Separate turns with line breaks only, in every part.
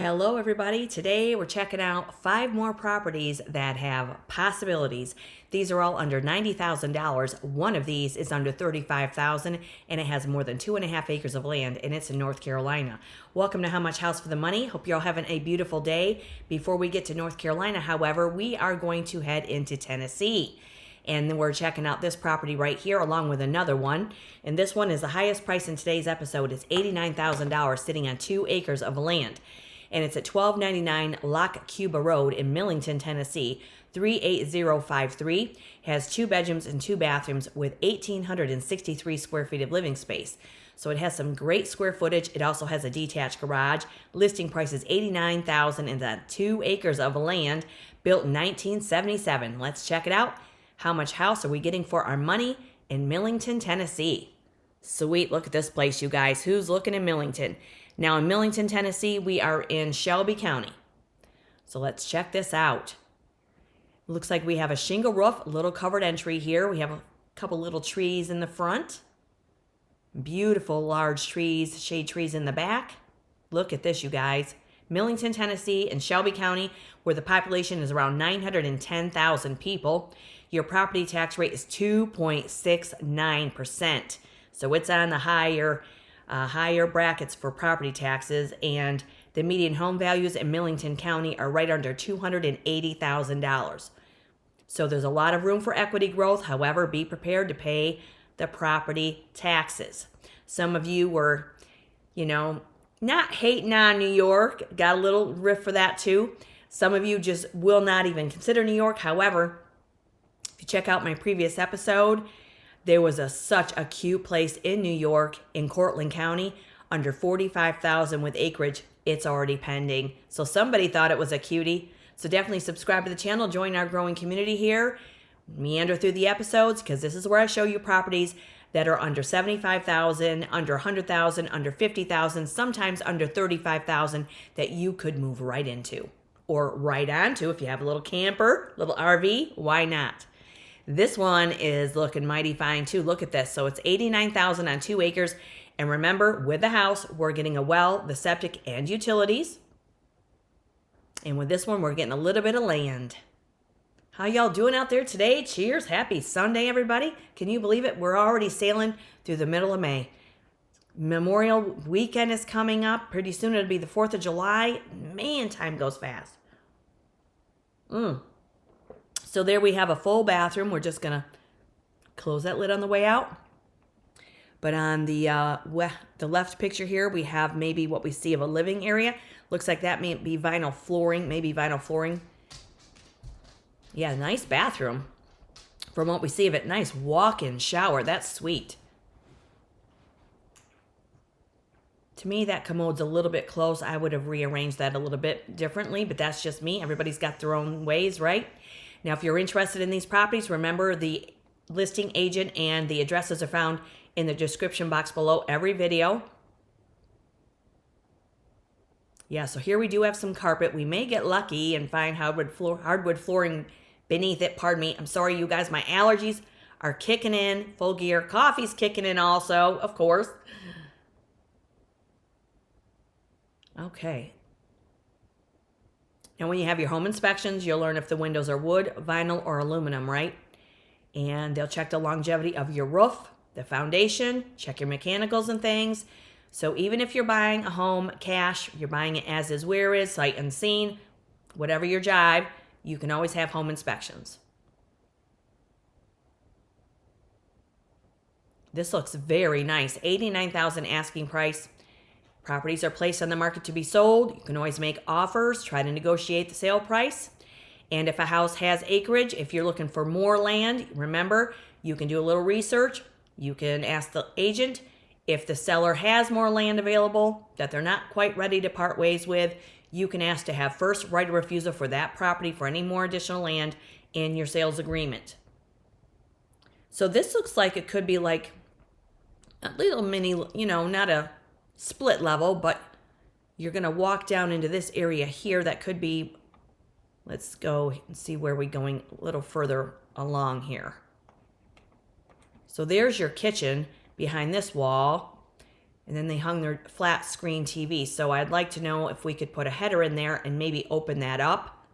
Hello, everybody. Today we're checking out 5 more properties that have possibilities. These are all under $90,000. One of these is under $35,000 and it has more than 2.5 acres of land and it's in North Carolina. Welcome to How Much House for the Money. Hope you're all having a beautiful day. Before we get to North Carolina, however, we are going to head into Tennessee. And then we're checking out this property right here along with another one. And this one is the highest price in today's episode. It's $89,000 sitting on 2 acres of land. And it's at 1299 Locke Cuba Road in Millington, Tennessee, 38053. Has 2 bedrooms and 2 bathrooms with 1,863 square feet of living space. So it has some great square footage. It also has a detached garage. Listing price is $89,000 and that 2 acres of land built in 1977. Let's check it out. How much house are we getting for our money in Millington, Tennessee? Sweet, look at this place, you guys. Who's looking in Millington? Now in Millington, Tennessee, we are in Shelby County. So let's check this out. Looks like we have a shingle roof, a little covered entry here. We have a couple little trees in the front. Beautiful large trees, shade trees in the back. Look at this, you guys. Millington, Tennessee and Shelby County, where the population is around 910,000 people. Your property tax rate is 2.69%. So it's on the higher brackets for property taxes, and the median home values in Millington County are right under $280,000. So there's a lot of room for equity growth. However, be prepared to pay the property taxes. Some of you were, not hating on New York. Got a little riff for that too. Some of you just will not even consider New York. However, if you check out my previous episode, there was such a cute place in New York in Cortland County under $45,000 with acreage. It's already pending. So somebody thought it was a cutie. So definitely subscribe to the channel. Join our growing community here. Meander through the episodes because this is where I show you properties that are under $75,000, under $100,000, under $50,000, sometimes under $35,000 that you could move right into or right onto if you have a little camper, little RV. Why not? This one is looking mighty fine too. Look at this. So it's $89,000 on 2 acres. And remember, with the house, we're getting a well, the septic, and utilities. And with this one, we're getting a little bit of land. How y'all doing out there today? Cheers. Happy Sunday, everybody. Can you believe it? We're already sailing through the middle of May. Memorial weekend is coming up. Pretty soon it'll be the 4th of July. Man, time goes fast. So there we have a full bathroom. We're just going to close that lid on the way out. But on the left picture here, we have maybe what we see of a living area. Looks like that may be vinyl flooring, maybe vinyl flooring. Yeah, nice bathroom. From what we see of it, nice walk-in shower. That's sweet. To me, that commode's a little bit close. I would have rearranged that a little bit differently, but that's just me. Everybody's got their own ways, right? Now, if you're interested in these properties, remember the listing agent and the addresses are found in the description box below every video. Yeah, so here we do have some carpet. We may get lucky and find hardwood flooring beneath it. Pardon me. I'm sorry, you guys. My allergies are kicking in full gear. Coffee's kicking in also, of course. Okay. And when you have your home inspections, you'll learn if the windows are wood, vinyl, or aluminum, right? And they'll check the longevity of your roof, the foundation, check your mechanicals and things. So even if you're buying a home cash, you're buying it as is, where is, sight unseen, whatever your jive, you can always have home inspections. This looks very nice. $89,000 asking price. Properties are placed on the market to be sold. You can always make offers, try to negotiate the sale price. And if a house has acreage, if you're looking for more land, remember, you can do a little research. You can ask the agent if the seller has more land available that they're not quite ready to part ways with. You can ask to have first right of refusal for that property for any more additional land in your sales agreement. So this looks like it could be like a little mini, not a split level, but you're going to walk down into this area here that could be, let's go and see where we're going a little further along here. So there's your kitchen behind this wall. And then they hung their flat screen TV. So I'd like to know if we could put a header in there and maybe open that up.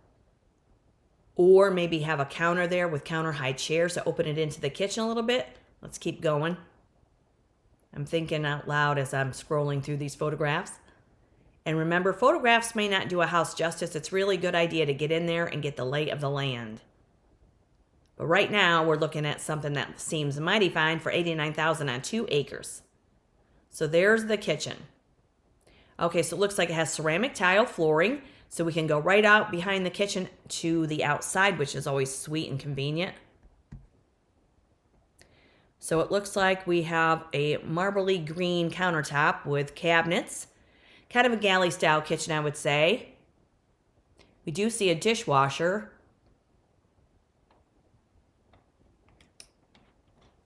Or maybe have a counter there with counter high chairs to open it into the kitchen a little bit. Let's keep going. I'm thinking out loud as I'm scrolling through these photographs. And remember, photographs may not do a house justice. It's really a good idea to get in there and get the lay of the land. But right now, we're looking at something that seems mighty fine for $89,000 on 2 acres. So there's the kitchen. Okay, so it looks like it has ceramic tile flooring. So we can go right out behind the kitchen to the outside, which is always sweet and convenient. So it looks like we have a marbly green countertop with cabinets. Kind of a galley style kitchen, I would say. We do see a dishwasher.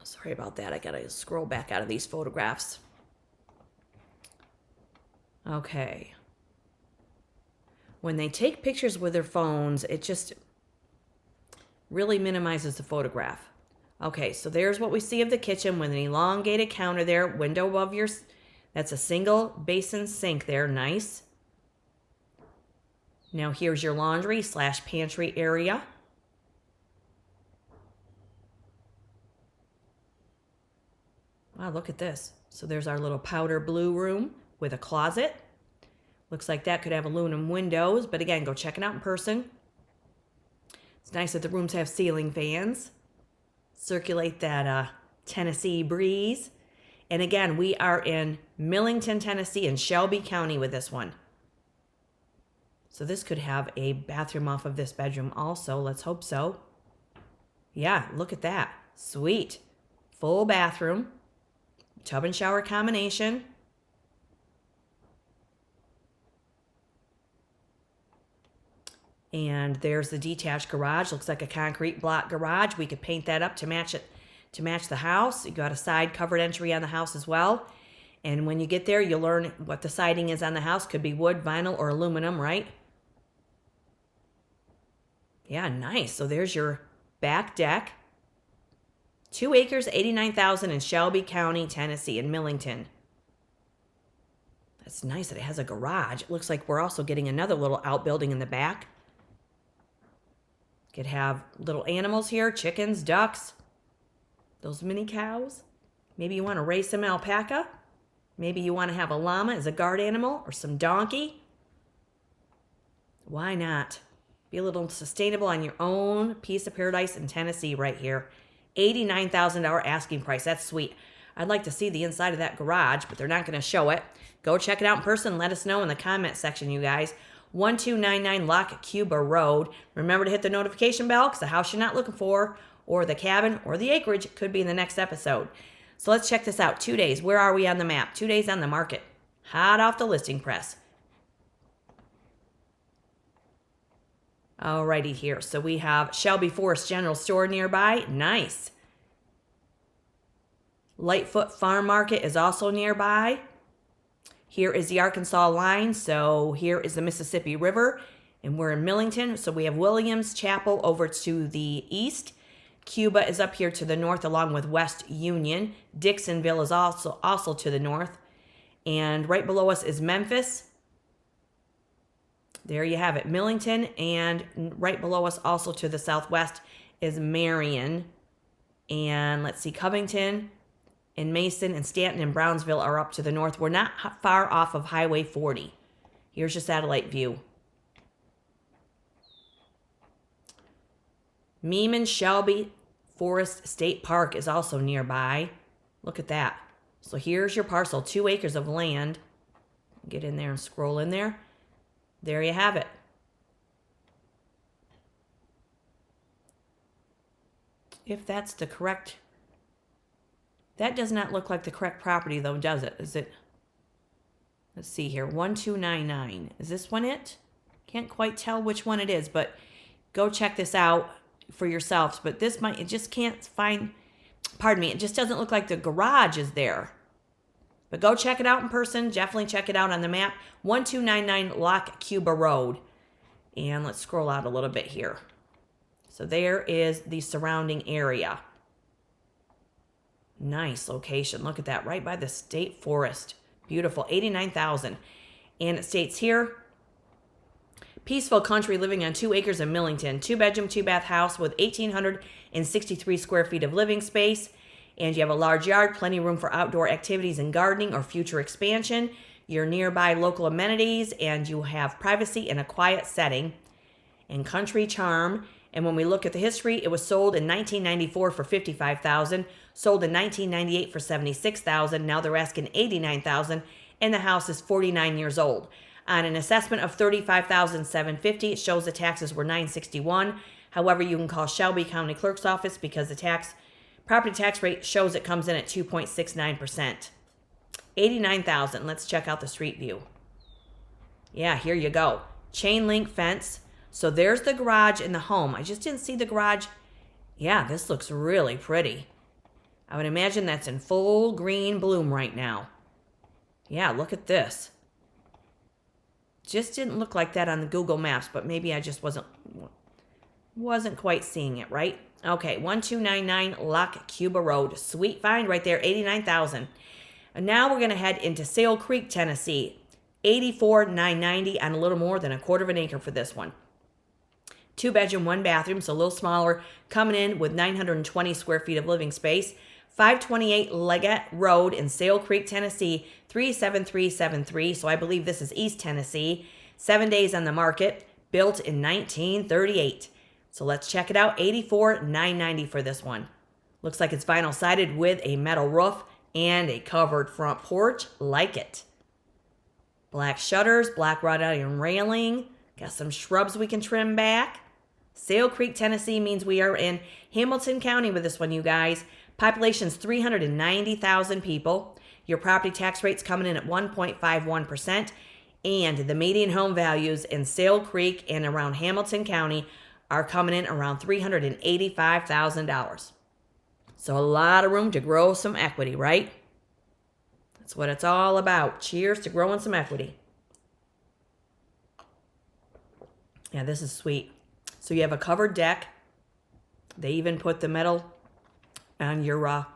Sorry about that. I gotta scroll back out of these photographs. Okay. When they take pictures with their phones, it just really minimizes the photograph. Okay, so there's what we see of the kitchen with an elongated counter there, window above your... That's a single basin sink there, nice. Now here's your laundry / pantry area. Wow, look at this. So there's our little powder blue room with a closet. Looks like that could have aluminum windows, but again, go check it out in person. It's nice that the rooms have ceiling fans. Circulate that Tennessee breeze. And again, we are in Millington, Tennessee, in Shelby County with this one. So this could have a bathroom off of this bedroom also. Let's hope so. Yeah, look at that. Sweet. Full bathroom. Tub and shower combination. And there's the detached garage. Looks like a concrete block garage. We could paint that up to match it, to match the house. You got a side covered entry on the house as well. And when you get there, you'll learn what the siding is on the house. Could be wood, vinyl, or aluminum, right? Yeah, nice. So there's your back deck. 2 acres, $89,000 in Shelby County, Tennessee, in Millington. That's nice that it has a garage. It looks like we're also getting another little outbuilding in the back. Could have little animals here, chickens, ducks, those mini cows. Maybe you want to raise some alpaca. Maybe you want to have a llama as a guard animal or some donkey. Why not? Be a little sustainable on your own piece of paradise in Tennessee right here. $89,000 asking price. That's sweet. I'd like to see the inside of that garage, but they're not going to show it. Go check it out in person. Let us know in the comment section, you guys. 1299 Locke Cuba Road. Remember to hit the notification bell because the house you're not looking for, or the cabin, or the acreage could be in the next episode. So let's check this out. 2 days. Where are we on the map? 2 days on the market. Hot off the listing press. Alrighty here. So we have Shelby Forest General Store nearby. Nice. Lightfoot Farm Market is also nearby. Here is the Arkansas line. So here is the Mississippi River. And we're in Millington. So we have Williams Chapel over to the east. Cuba is up here to the north along with West Union. Dixonville is also to the north. And right below us is Memphis. There you have it, Millington. And right below us also to the southwest is Marion. And let's see, Covington and Mason and Stanton and Brownsville are up to the north. We're not far off of Highway 40. Here's your satellite view. Meeman Shelby Forest State Park is also nearby. Look at that. So here's your parcel, 2 acres of land. Get in there and scroll in there. There you have it. If that's the correct... That does not look like the correct property, though, does it? Is it? Let's see here. 1299. Is this one it? Can't quite tell which one it is, but go check this out for yourselves. But this might, it just can't find, pardon me, it just doesn't look like the garage is there. But go check it out in person. Definitely check it out on the map. 1299 Locke Cuba Road. And let's scroll out a little bit here. So there is the surrounding area. Nice location. Look at that. Right by the state forest. Beautiful, 89,000. And it states here, peaceful country living on 2 acres in Millington, 2-bedroom, 2-bath house with 1,863 square feet of living space. And you have a large yard, plenty of room for outdoor activities and gardening or future expansion. You're nearby local amenities, and you have privacy in a quiet setting and country charm. And when we look at the history, it was sold in 1994 for $55,000, sold in 1998 for $76,000. Now they're asking $89,000, and the house is 49 years old. On an assessment of $35,750, it shows the taxes were $961. However, you can call Shelby County Clerk's Office because the property tax rate shows it comes in at 2.69%. $89,000. Let's check out the street view. Yeah, here you go. Chain link fence. So there's the garage and the home. I just didn't see the garage. Yeah, this looks really pretty. I would imagine that's in full green bloom right now. Yeah, look at this. Just didn't look like that on the Google Maps, but maybe I just wasn't quite seeing it, right? Okay, 1299 Locke Cuba Road. Sweet find right there, 89,000. And now we're going to head into Sale Creek, Tennessee. 84,990 on a little more than a quarter of an acre for this one. 2-bedroom, 1-bathroom, so a little smaller, coming in with 920 square feet of living space. 528 Leggett Road in Sale Creek, Tennessee, 37373. So I believe this is East Tennessee. 7 days on the market, built in 1938. So let's check it out. 84,990 for this one. Looks like it's vinyl sided with a metal roof and a covered front porch. Like it. Black shutters, black wrought iron railing. Got some shrubs we can trim back. Sale Creek, Tennessee means we are in Hamilton County with this one, you guys. Population's 390,000 people. Your property tax rate's coming in at 1.51%. And the median home values in Sale Creek and around Hamilton County are coming in around $385,000. So a lot of room to grow some equity, right? That's what it's all about. Cheers to growing some equity. Yeah, this is sweet. So you have a covered deck. They even put the metal on your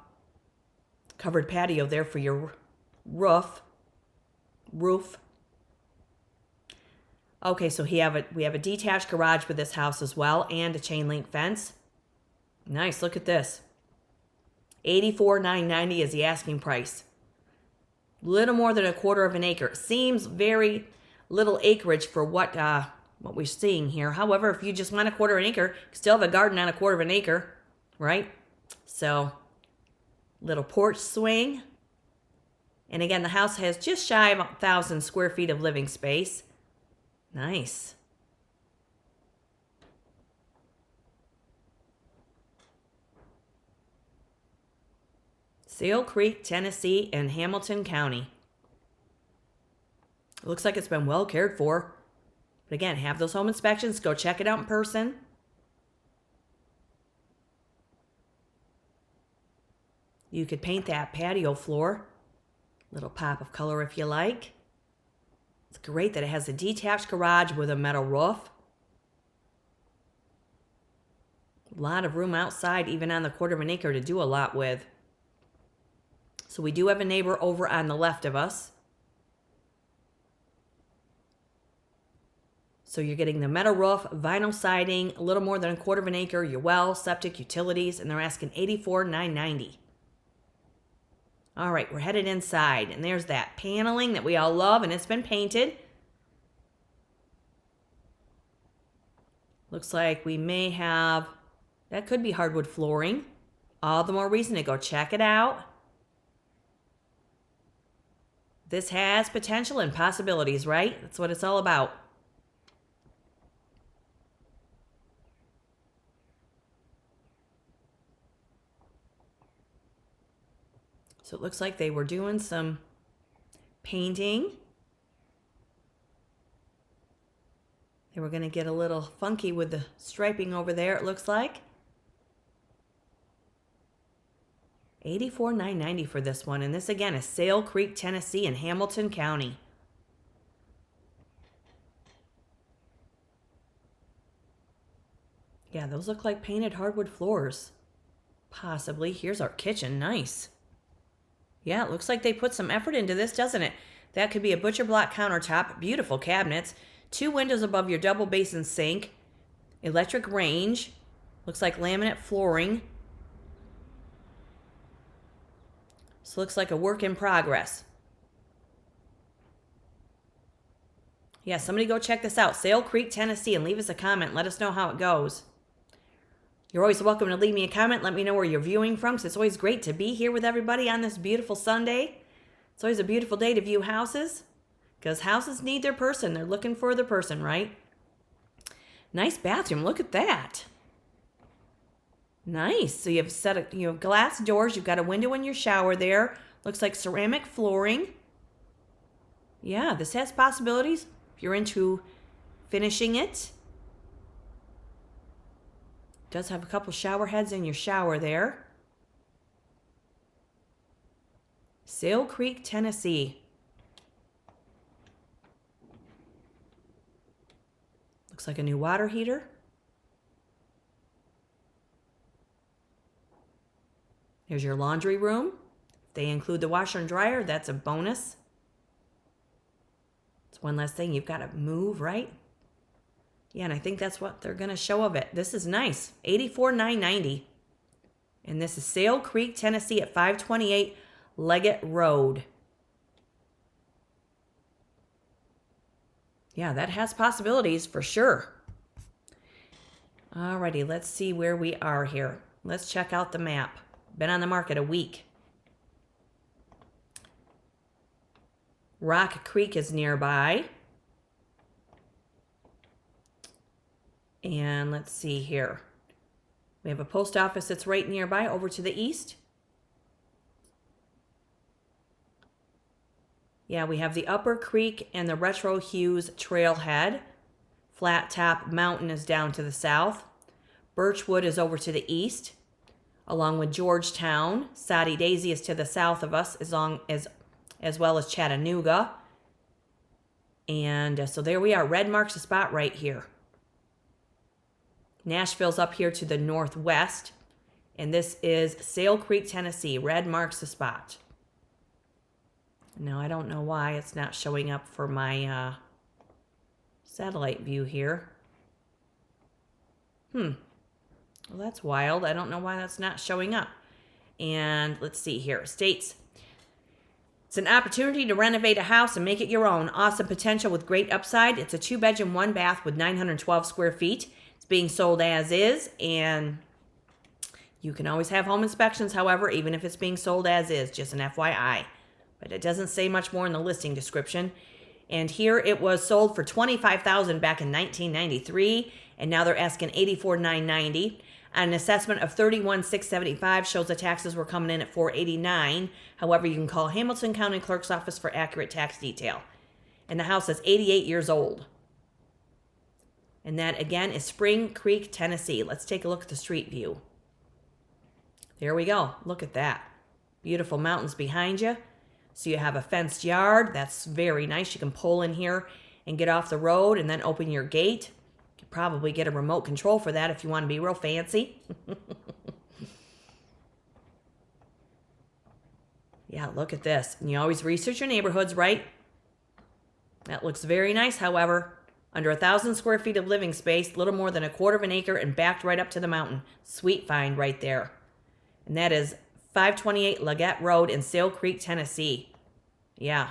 covered patio there for your roof. Okay, so we have a detached garage with this house as well, and a chain link fence. Nice, look at this. $84,990 is the asking price. Little more than a quarter of an acre. Seems very little acreage for what we're seeing here. However, if you just want a quarter of an acre, you still have a garden on a quarter of an acre, right? So, little porch swing. And again, the house has just shy of 1,000 square feet of living space. Nice. Sale Creek, Tennessee, and Hamilton County. It looks like it's been well cared for. But again, have those home inspections. Go check it out in person. You could paint that patio floor. Little pop of color if you like. It's great that it has a detached garage with a metal roof. A lot of room outside, even on the quarter of an acre, to do a lot with. So we do have a neighbor over on the left of us. So you're getting the metal roof, vinyl siding, a little more than a quarter of an acre, your well, septic, utilities, and they're asking $84,990. All right, we're headed inside, and there's that paneling that we all love, and it's been painted. Looks like we may have, that could be hardwood flooring. All the more reason to go check it out. This has potential and possibilities, right? That's what it's all about. So it looks like they were doing some painting. They were going to get a little funky with the striping over there, it looks like. $84,990 for this one. And this, again, is Sale Creek, Tennessee in Hamilton County. Yeah, those look like painted hardwood floors. Possibly. Here's our kitchen. Nice. Yeah, it looks like they put some effort into this, doesn't it? That could be a butcher block countertop, beautiful cabinets, 2 windows above your double basin sink, electric range, looks like laminate flooring. So looks like a work in progress. Yeah, somebody go check this out. Sale Creek, Tennessee, and leave us a comment. Let us know how it goes. You're always welcome to leave me a comment. Let me know where you're viewing from, because it's always great to be here with everybody on this beautiful Sunday. It's always a beautiful day to view houses, because houses need their person. They're looking for the person, right? Nice bathroom. Look at that. Nice. So you have glass doors. You've got a window in your shower there. Looks like ceramic flooring. Yeah, this has possibilities if you're into finishing it. Does have a couple shower heads in your shower there. Sale Creek, Tennessee. Looks like a new water heater. There's your laundry room. If they include the washer and dryer, that's a bonus. It's one less thing you've got to move, right? Yeah, and I think that's what they're going to show of it. This is nice. $84,990. And this is Sale Creek, Tennessee at 528 Leggett Road. Yeah, that has possibilities for sure. Alrighty, let's see where we are here. Let's check out the map. Been on the market a week. Rock Creek is nearby. And let's see here. We have a post office that's right nearby over to the east. Yeah, we have the Upper Creek and the Retro Hughes Trailhead. Flat Top Mountain is down to the south. Birchwood is over to the east, along with Georgetown. Soddy Daisy is to the south of us, as well as Chattanooga. And so there we are. Red marks the spot right here. Nashville's up here to the northwest. And this is Sale Creek, Tennessee. Red marks the spot. Now, I don't know why it's not showing up for my satellite view here. Well, that's wild. I don't know why that's not showing up. And let's see here. States, it's an opportunity to renovate a house and make it your own. Awesome potential with great upside. It's a 2-bedroom, 1-bath with 912 square feet. It's being sold as is, and you can always have home inspections, however, even if it's being sold as is, just an FYI. But it doesn't say much more in the listing description. And here it was sold for $25,000 back in 1993, and now they're asking $84,990. An assessment of $31,675 shows the taxes were coming in at $489. However, you can call Hamilton County Clerk's Office for accurate tax detail. And the house is 88 years old. And that, again, is Spring Creek, Tennessee. Let's take a look at the street view. There we go. Look at that. Beautiful mountains behind you. So you have a fenced yard. That's very nice. You can pull in here and get off the road and then open your gate. You could probably get a remote control for that if you want to be real fancy. Yeah, look at this. And you always research your neighborhoods, right? That looks very nice, however. Under 1,000 square feet of living space, little more than 1/4 of an acre, and backed right up to the mountain. Sweet find right there. And that is 528 Leggett Road in Sale Creek, Tennessee. Yeah.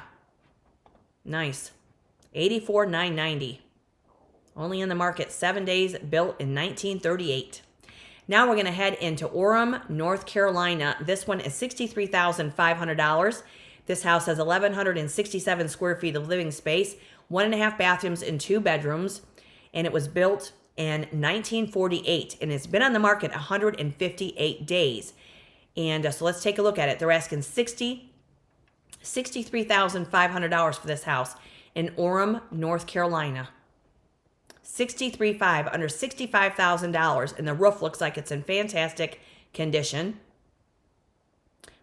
Nice. $84,990. Only in the market 7 days, built in 1938. Now we're going to head into Orrum, North Carolina. This one is $63,500. This house has 1,167 square feet of living space, 1.5 bathrooms and 2 bedrooms, and it was built in 1948, and it's been on the market 158 days. And so let's take a look at it. They're asking $63,500 for this house in Orrum, North Carolina. $63,500, under $65,000, and the roof looks like it's in fantastic condition.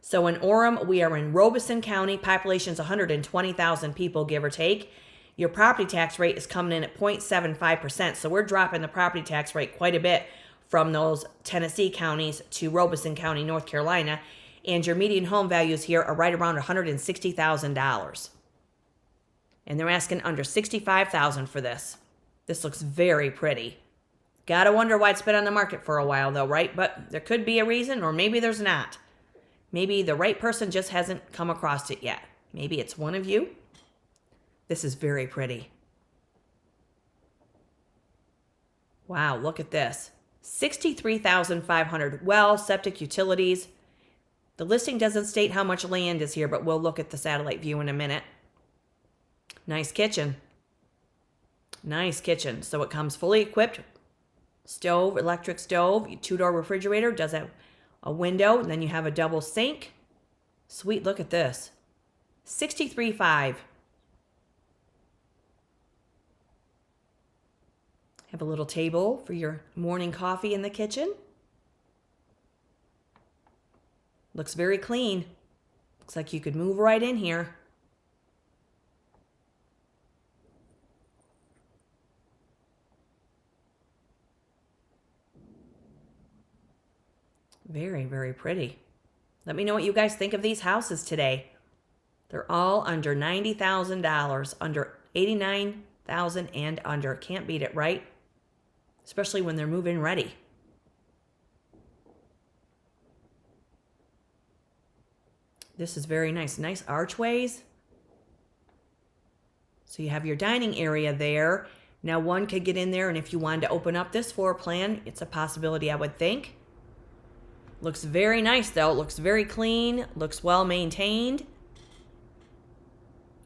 So in Orrum, we are in Robeson County. Population's 120,000 people, give or take. Your property tax rate is coming in at 0.75%, so we're dropping the property tax rate quite a bit from those Tennessee counties to Robeson County, North Carolina. And your median home values here are right around $160,000. And they're asking under $65,000 for this. This looks very pretty. Gotta wonder why it's been on the market for a while though, right? But there could be a reason, or maybe there's not. Maybe the right person just hasn't come across it yet. Maybe it's one of you. This is very pretty. Wow, look at this. $63,500. Well, septic, utilities. The listing doesn't state how much land is here, but we'll look at the satellite view in a minute. Nice kitchen. Nice kitchen. So it comes fully equipped. Stove, electric stove, 2-door refrigerator, does have a window, and then you have a double sink. Sweet, look at this. $63,500. Have a little table for your morning coffee in the kitchen. Looks very clean. Looks like you could move right in here. Very, very pretty. Let me know what you guys think of these houses today. They're all under $90,000, under $89,000 and under. Can't beat it, right? Especially when they're move-in ready. This is very nice. Nice archways. So you have your dining area there. Now one could get in there, and if you wanted to open up this floor plan, it's a possibility, I would think. Looks very nice though. Looks very clean. Looks well maintained.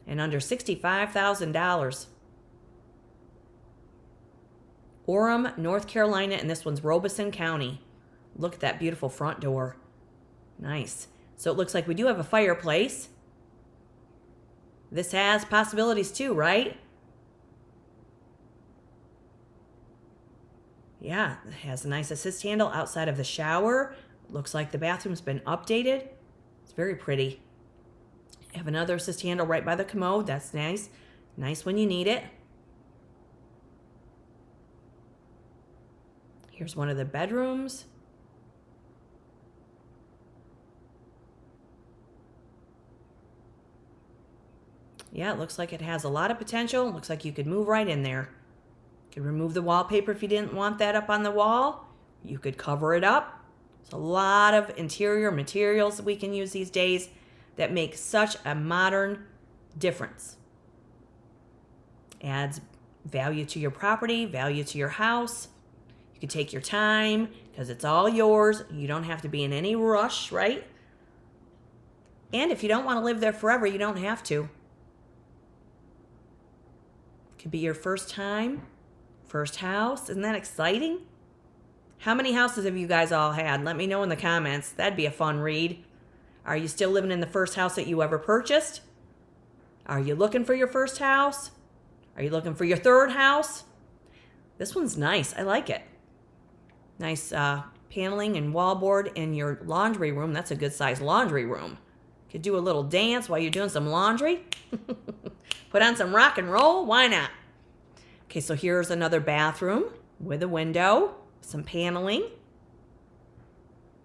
And under $65,000. Orrum, North Carolina, and this one's Robeson County. Look at that beautiful front door. Nice. So it looks like we do have a fireplace. This has possibilities too, right? Yeah, it has a nice assist handle outside of the shower. Looks like the bathroom's been updated. It's very pretty. You have another assist handle right by the commode. That's nice. Nice when you need it. Here's one of the bedrooms. Yeah, it looks like it has a lot of potential. Looks like you could move right in there. You could remove the wallpaper if you didn't want that up on the wall. You could cover it up. There's a lot of interior materials that we can use these days that make such a modern difference. Adds value to your property, value to your house. You can take your time because it's all yours. You don't have to be in any rush, right? And if you don't want to live there forever, you don't have to. Could be your first time, first house. Isn't that exciting? How many houses have you guys all had? Let me know in the comments. That'd be a fun read. Are you still living in the first house that you ever purchased? Are you looking for your first house? Are you looking for your third house? This one's nice. I like it. Nice paneling and wallboard in your laundry room. That's a good size laundry room. Could do a little dance while you're doing some laundry. Put on some rock and roll. Why not? Okay, so here's another bathroom with a window, some paneling.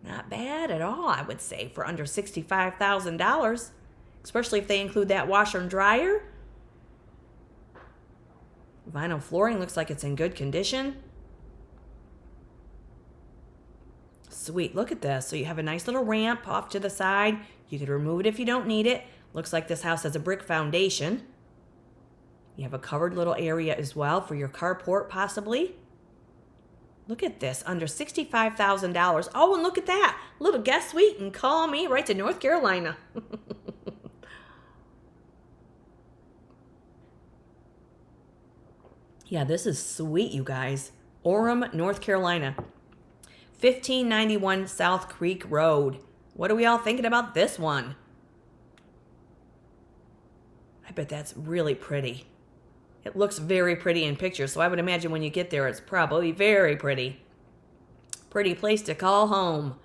Not bad at all, I would say, for under $65,000, especially if they include that washer and dryer. Vinyl flooring looks like it's in good condition. Sweet, look at this. So you have a nice little ramp off to the side. You could remove it if you don't need it. Looks like this house has a brick foundation. You have a covered little area as well for your carport, possibly. Look at this, under $65,000. Oh, and look at that. Little guest suite, and call me right to North Carolina. Yeah, this is sweet, you guys. Orrum, North Carolina. 1591 South Creek Road. What are we all thinking about this one? I bet that's really pretty. It looks very pretty in pictures, so I would imagine when you get there, it's probably very pretty. Pretty place to call home.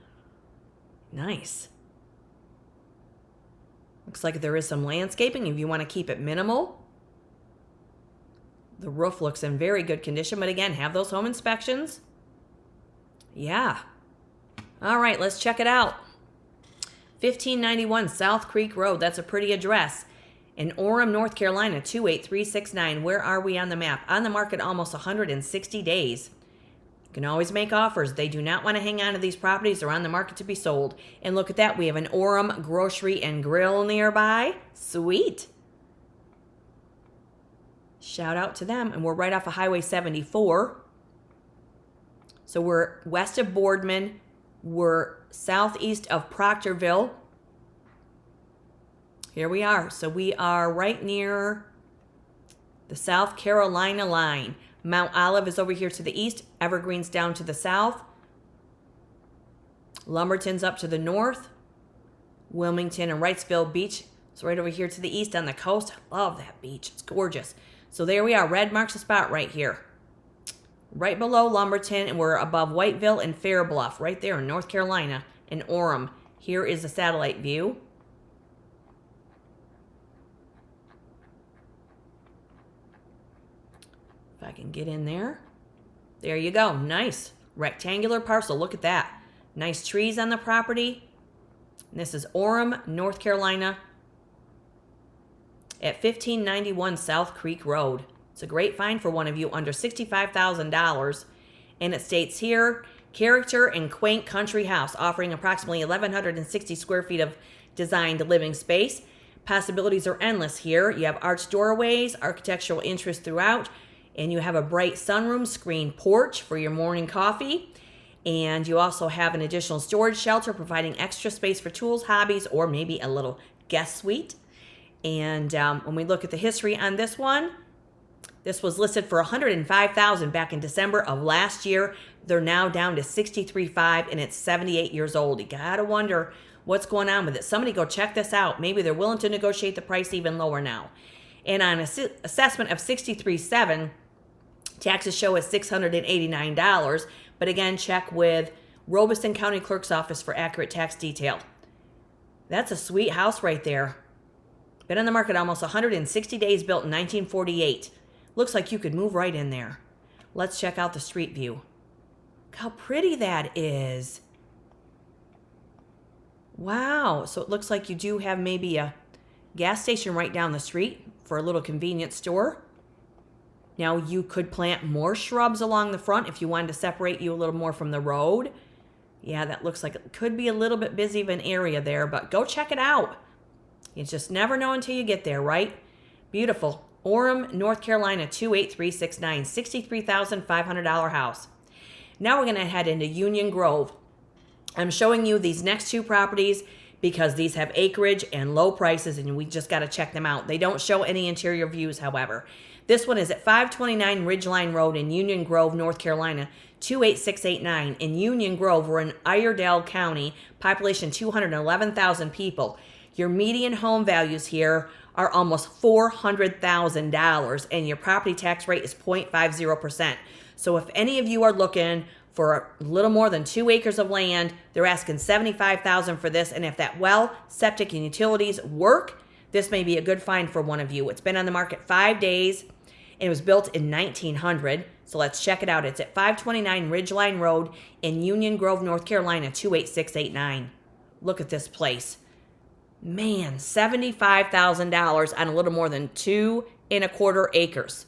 Nice. Looks like there is some landscaping if you want to keep it minimal. The roof looks in very good condition, but again, have those home inspections. Yeah. All right, let's check it out. 1591 South Creek Road. That's a pretty address. In Orrum, North Carolina, 28369. Where are we on the map? On the market almost 160 days. You can always make offers. They do not want to hang on to these properties. They're on the market to be sold. And look at that. We have an Orrum grocery and grill nearby. Sweet. Shout out to them. And we're right off of Highway 74. So we're west of Boardman. We're southeast of Proctorville. Here we are. So we are right near the South Carolina line. Mount Olive is over here to the east. Evergreen's down to the south. Lumberton's up to the north. Wilmington and Wrightsville Beach is right over here to the east on the coast. I love that beach. It's gorgeous. So there we are. Red marks the spot right here. Right below Lumberton, and we're above Whiteville and Fair Bluff, right there in North Carolina, in Orrum. Here is the satellite view. If I can get in there. There you go. Nice. Rectangular parcel. Look at that. Nice trees on the property. And this is Orrum, North Carolina, at 1591 South Creek Road. It's a great find for one of you, under $65,000. And it states here, character and quaint country house, offering approximately 1,160 square feet of designed living space. Possibilities are endless here. You have arched doorways, architectural interest throughout, and you have a bright sunroom screened porch for your morning coffee. And you also have an additional storage shelter providing extra space for tools, hobbies, or maybe a little guest suite. And when we look at the history on this one, this was listed for $105,000 back in December of last year. They're now down to $63,500, and it's 78 years old. You gotta wonder what's going on with it. Somebody go check this out. Maybe they're willing to negotiate the price even lower now. And on an assessment of $63,700, taxes show as $689. But again, check with Robeson County Clerk's Office for accurate tax detail. That's a sweet house right there. Been on the market almost 160 days, built in 1948. Looks like you could move right in there. Let's check out the street view. Look how pretty that is. Wow. So it looks like you do have maybe a gas station right down the street for a little convenience store. Now you could plant more shrubs along the front if you wanted to separate you a little more from the road. Yeah, that looks like it could be a little bit busy of an area there, but go check it out. You just never know until you get there, right? Beautiful. Orrum, North Carolina, 28369, $63,500 house. Now we're going to head into Union Grove. I'm showing you these next two properties because these have acreage and low prices, and we just got to check them out. They don't show any interior views, however. This one is at 529 Ridgeline Road in Union Grove, North Carolina, 28689. In Union Grove, we're in Iredell County, population 211,000 people. Your median home values here are almost $400,000, and your property tax rate is 0.50%. So if any of you are looking for a little more than 2 acres of land, they're asking $75,000 for this. And if that well, septic, and utilities work, this may be a good find for one of you. It's been on the market 5 days, and it was built in 1900. So let's check it out. It's at 529 Ridgeline Road in Union Grove, North Carolina, 28689. Look at this place. Man, $75,000 on a little more than 2¼ acres.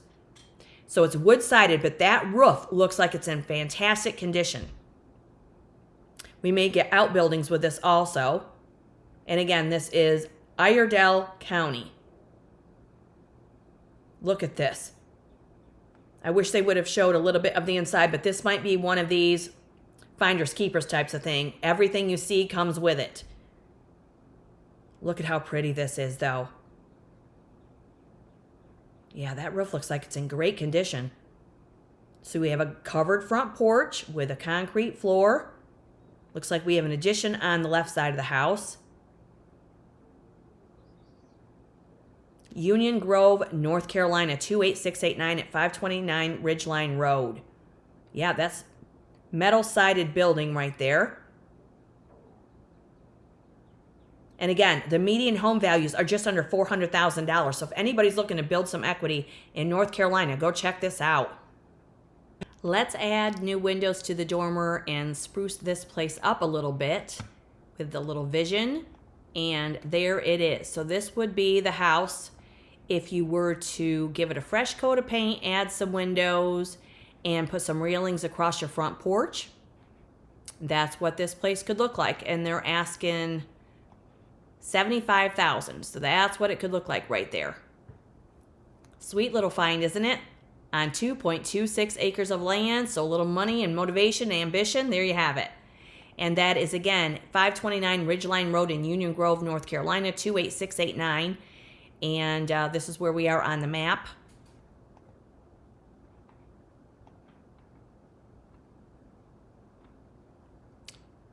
So it's wood-sided, but that roof looks like it's in fantastic condition. We may get outbuildings with this also. And again, this is Iredell County. Look at this. I wish they would have showed a little bit of the inside, but this might be one of these finders keepers types of thing. Everything you see comes with it. Look at how pretty this is, though. Yeah, that roof looks like it's in great condition. So we have a covered front porch with a concrete floor. Looks like we have an addition on the left side of the house. Union Grove, North Carolina, 28689 at 529 Ridgeline Road. Yeah, that's metal-sided building right there. And again, the median home values are just under $400,000. So if anybody's looking to build some equity in North Carolina, go check this out. Let's add new windows to the dormer and spruce this place up a little bit with the little vision. And there it is. So this would be the house if you were to give it a fresh coat of paint, add some windows, and put some railings across your front porch. That's what this place could look like. And they're asking $75,000. So that's what it could look like right there. Sweet little find, isn't it? On 2.26 acres of land. So a little money and motivation and ambition. There you have it. And that is, again, 529 Ridgeline Road in Union Grove, North Carolina, 28689. And this is where we are on the map.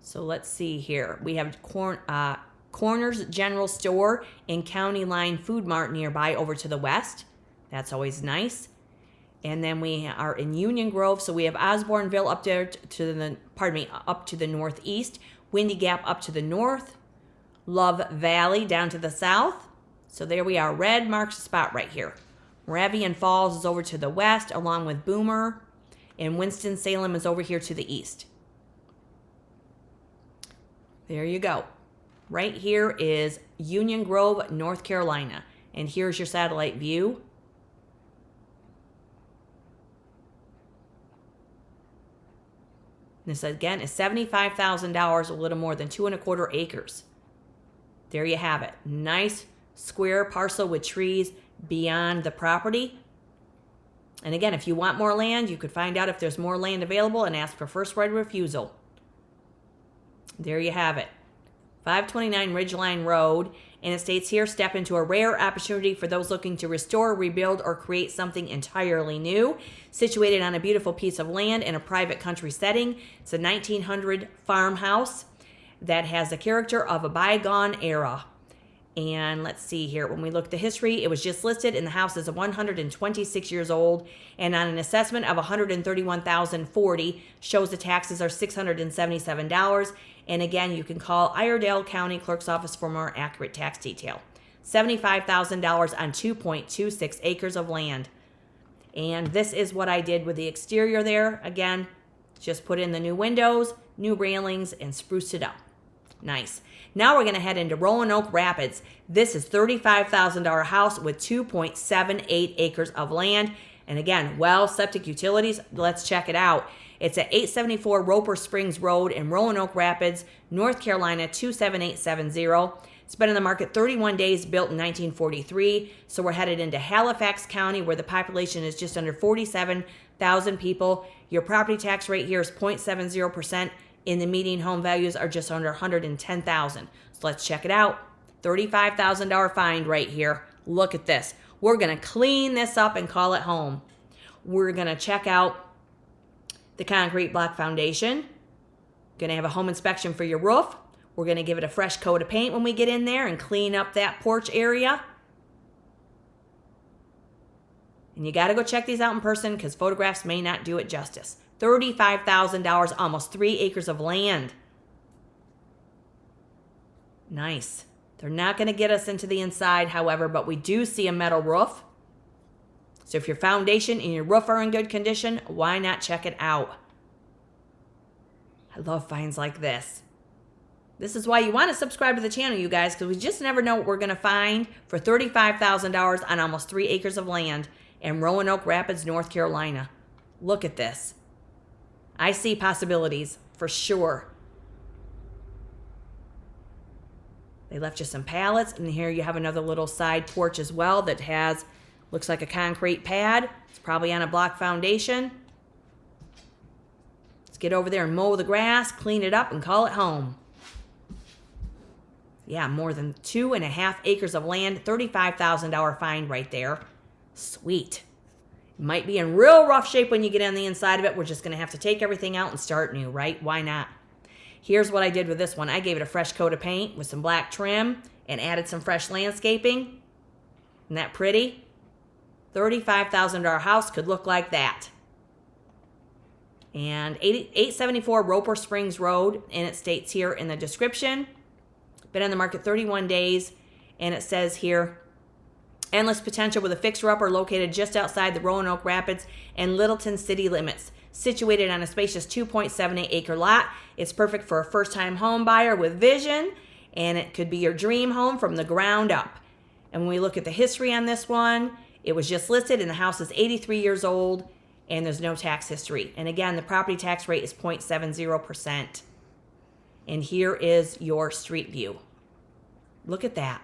So let's see here. We have Corners General Store and County Line Food Mart nearby over to the west. That's always nice. And then we are in Union Grove, so we have Osborneville up there up to the northeast, Windy Gap up to the north, Love Valley down to the south. So there we are. Red marks the spot right here. Moravian Falls is over to the west, along with Boomer, and Winston-Salem is over here to the east. There you go. Right here is Union Grove, North Carolina, and here's your satellite view. This, again, is $75,000, a little more than 2¼ acres. There you have it. Nice square parcel with trees beyond the property. And again, if you want more land, you could find out if there's more land available and ask for first right of refusal. There you have it. 529 Ridgeline Road. And it states here, step into a rare opportunity for those looking to restore, rebuild, or create something entirely new. Situated on a beautiful piece of land in a private country setting. It's a 1900 farmhouse that has the character of a bygone era. And let's see here. When we look at the history, it was just listed and the house is 126 years old. And on an assessment of $131,040, shows the taxes are $677. And again, you can call Iredell County Clerk's Office for more accurate tax detail. $75,000 on 2.26 acres of land. And this is what I did with the exterior there. Again, just put in the new windows, new railings, and spruced it up. Nice. Now we're going to head into Roanoke Rapids. This is $35,000 house with 2.78 acres of land. And again, well, septic utilities. Let's check it out. It's at 874 Roper Springs Road in Roanoke Rapids, North Carolina, 27870. It's been in the market 31 days, built in 1943. So we're headed into Halifax County, where the population is just under 47,000 people. Your property tax rate here is 0.70%. And the median home values are just under $110,000. So let's check it out. $35,000 find right here. Look at this. We're going to clean this up and call it home. We're going to check out the concrete block foundation. Going to have a home inspection for your roof. We're going to give it a fresh coat of paint when we get in there and clean up that porch area. And you got to go check these out in person because photographs may not do it justice. $35,000, almost 3 acres of land. Nice. They're not going to get us into the inside, however, but we do see a metal roof. So if your foundation and your roof are in good condition, why not check it out? I love finds like this. This is why you want to subscribe to the channel, you guys, because we just never know what we're going to find for $35,000 on almost 3 acres of land in Roanoke Rapids, North Carolina. Look at this. I see possibilities for sure. They left you some pallets, and here you have another little side porch as well that has, looks like a concrete pad. It's probably on a block foundation. Let's get over there and mow the grass, clean it up, and call it home. Yeah, more than 2.5 acres of land, $35,000 find right there. Sweet. Might be in real rough shape when you get on the inside of it. We're just going to have to take everything out and start new, right? Why not? Here's what I did with this one. I gave it a fresh coat of paint with some black trim and added some fresh landscaping. Isn't that pretty? $35,000 house could look like that. And 874 Roper Springs Road, and it states here in the description, been on the market 31 days, and it says here, endless potential with a fixer-upper located just outside the Roanoke Rapids and Littleton city limits. Situated on a spacious 2.78 acre lot. It's perfect for a first-time home buyer with vision. and it could be your dream home from the ground up. And when we look at the history on this one, it was just listed and the house is 83 years old and there's no tax history. And again, the property tax rate is 0.70%. And here is your street view. Look at that.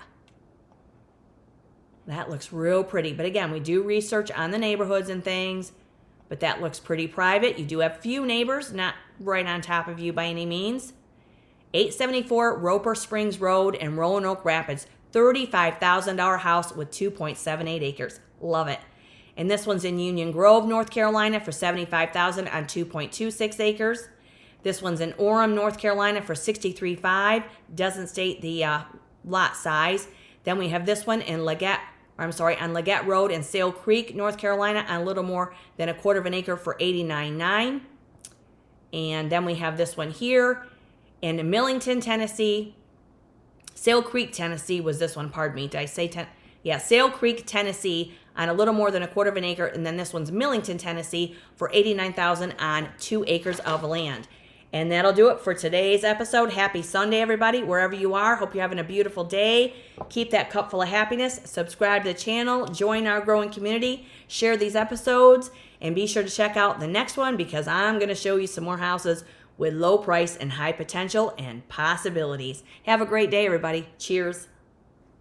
That looks real pretty. But again, we do research on the neighborhoods and things, but that looks pretty private. You do have few neighbors, not right on top of you by any means. 874 Roper Springs Road in Roanoke Rapids. $35,000 house with 2.78 acres. Love it. And this one's in Union Grove, North Carolina for $75,000 on 2.26 acres. This one's in Orrum, North Carolina for $63,500. Doesn't state the lot size. Then we have this one in Leggett, on Leggett Road in Sale Creek, North Carolina on a little more than a quarter of an acre for $89,900. And then we have this one here in Millington, Tennessee. Sale Creek, Tennessee was this one, pardon me. Did I say Sale Creek, Tennessee on a little more than a quarter of an acre. And then this one's Millington, Tennessee for $89,000 on 2 acres of land. And that'll do it for today's episode. Happy Sunday, everybody, wherever you are. Hope you're having a beautiful day. Keep that cup full of happiness. Subscribe to the channel. Join our growing community. Share these episodes. And be sure to check out the next one because I'm going to show you some more houses with low price and high potential and possibilities. Have a great day, everybody. Cheers.